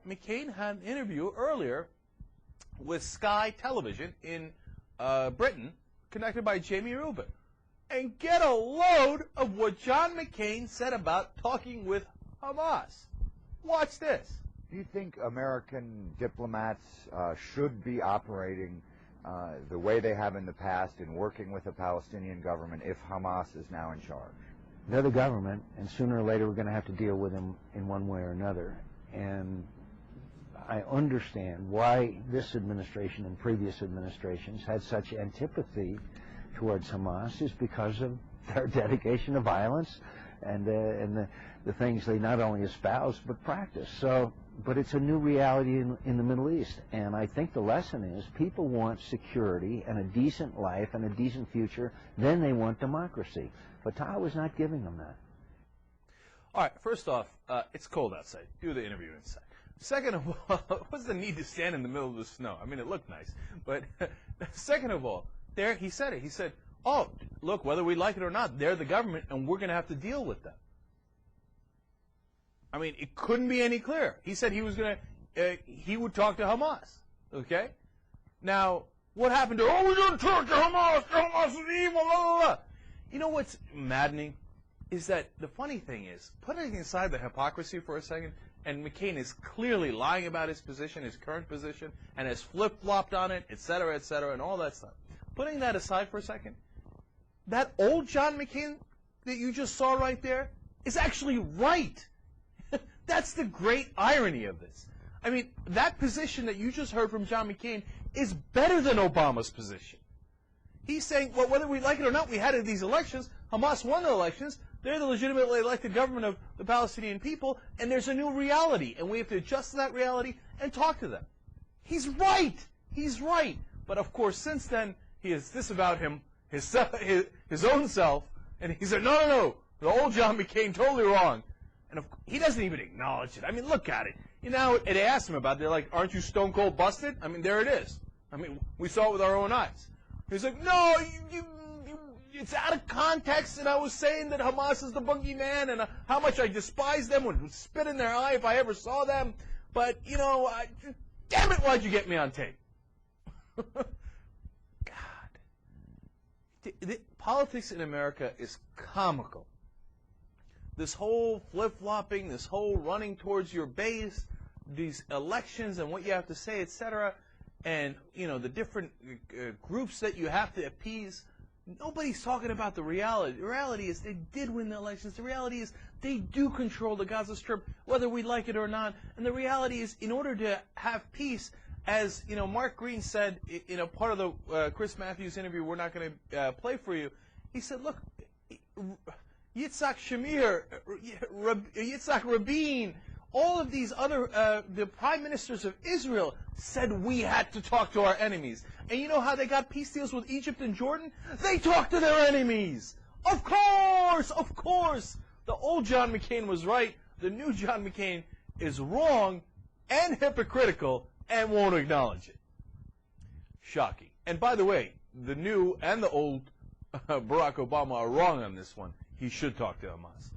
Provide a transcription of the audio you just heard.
McCain had an interview earlier with Sky Television in Britain, conducted by Jamie Rubin. And get a load of what John McCain said about talking with Hamas. Watch this. Do you think American diplomats should be operating the way they have in the past in working with the Palestinian government if Hamas is now in charge? They're the government, and sooner or later we're going to have to deal with them in one way or another. And I understand why this administration and previous administrations had such antipathy towards Hamas, is because of their dedication to violence and the things they not only espouse but practice. But it's a new reality in the Middle East, and I think the lesson is people want security and a decent life and a decent future, then they want democracy. Fatah was not giving them that. All right, first off, it's cold outside. Do the interview inside. Second of all, what's the need to stand in the middle of the snow? I mean, it looked nice. But second of all, there he said it. He said, oh, look, whether we like it or not, they're the government, and we're going to have to deal with them. I mean, it couldn't be any clearer. He said he was going to, he would talk to Hamas. Okay? Now, what happened to, oh, we're going to talk to Hamas. Hamas is evil, blah, blah, blah. You know what's maddening? Is that the funny thing is, putting aside the hypocrisy for a second, and McCain is clearly lying about his position, his current position, and has flip-flopped on it, et cetera, and all that stuff. Putting that aside for a second, that old John McCain that you just saw right there is actually right. That's the great irony of this. I mean, that position that you just heard from John McCain is better than Obama's position. He's saying, well, whether we like it or not, we had these elections. Hamas won the elections. They're the legitimately elected government of the Palestinian people, and there's a new reality, and we have to adjust to that reality and talk to them. He's right. He's right. But, of course, since then, he has disavowed his own self, and he said, no, the old John McCain, totally wrong. And he doesn't even acknowledge it. I mean, look at it. You know, they asked him about it. They're like, aren't you stone cold busted? I mean, there it is. I mean, we saw it with our own eyes. He's like, no, it's out of context, and I was saying that Hamas is the boogeyman and how much I despise them, would spit in their eye if I ever saw them. But, you know, damn it, why'd you get me on tape? God. The politics in America is comical. This whole flip-flopping, this whole running towards your base, these elections and what you have to say, etc., and, you know, the different groups that you have to appease. Nobody's talking about the reality. The reality is they did win the elections. The reality is they do control the Gaza Strip, whether we like it or not. And the reality is, in order to have peace, as, you know, Mark Green said in a part of the Chris Matthews interview we're not going to play for you, he said, look, Yitzhak Shamir, Yitzhak Rabin, all of these other, the prime ministers of Israel said we had to talk to our enemies. And you know how they got peace deals with Egypt and Jordan? They talked to their enemies. Of course, of course. The old John McCain was right. The new John McCain is wrong and hypocritical and won't acknowledge it. Shocking. And by the way, the new and the old Barack Obama are wrong on this one. He should talk to Hamas.